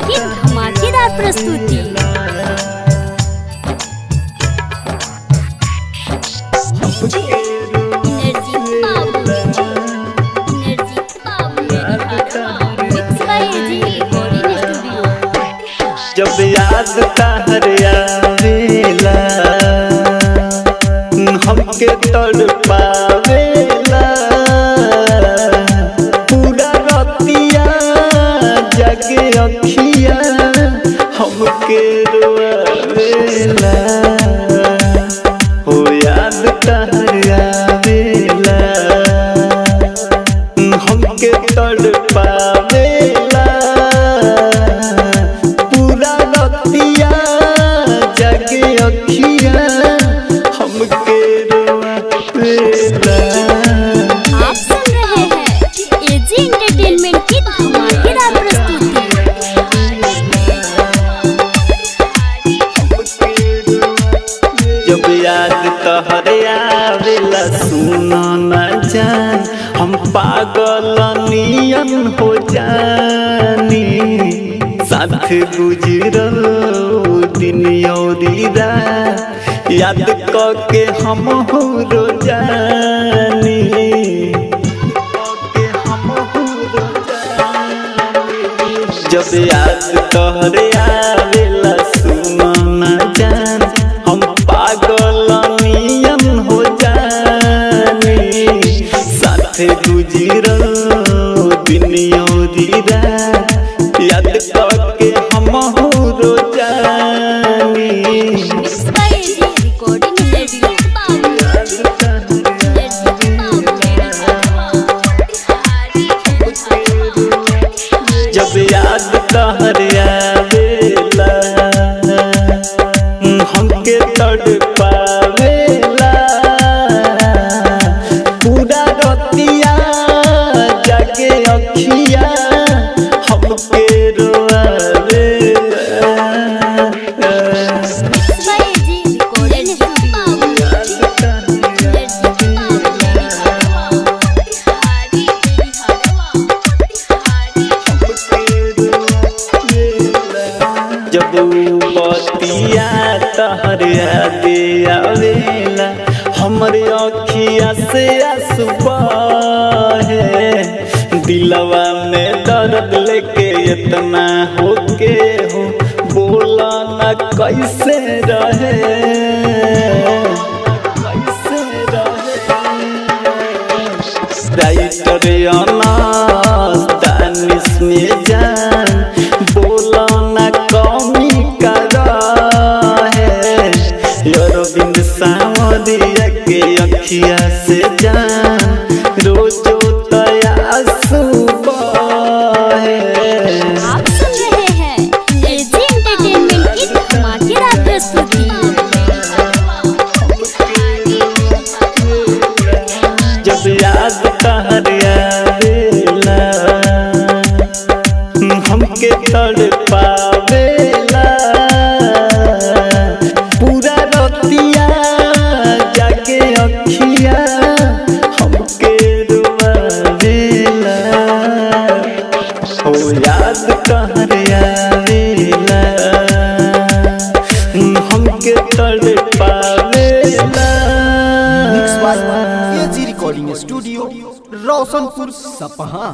की धमाकेदार प्रस्तुति। जब याद तहरियावेला हमके तड़पावेला पूरा रतिया जगे अखिया हमके रोआवेला हो याद तहरियावेला हमके तड़पावेला आप सुन रहे हैं एजी एंटरटेनमेंट की धमाकेदार प्रस्तुति। जब याद तोहरे आवेला सुनो न जान हम पागल नियन हो जानी साथ गुजरल दिन और रात याद करके हम हो जानी जब याद तोहरे आवेला सुनो न जान हम पागल नियन हो जानी साथ गुजरल दिन और रात याद करके हम हो जानी जब याद तहरियावेला हमके तड़पावेला पूरा रतिया जगे अखिया हमके जब बतिया तहरिया दियावेला हमरे अखिया से आंसू बहे दिलवा में दर्द लेके इतना होके हो बोला न कैसे रहे राइटर अनास दानिश में जान बोला न कमी करा है अरविंद सावरिया के अखिया से जान रोजो तयासू बहे। आप सुन रहे हैं एजी एंटरटेनमेंट की धमाकेदार प्रस्तुति। जब याद तहरियावेला हमके तड़पावेला पूरा रतिया जाके अखिया हमके रोआवेला हो याद तहरियावेला हमके तड़पावेला। एजी रिकॉर्डिंग स्टूडियो रोशनपुर सपहा।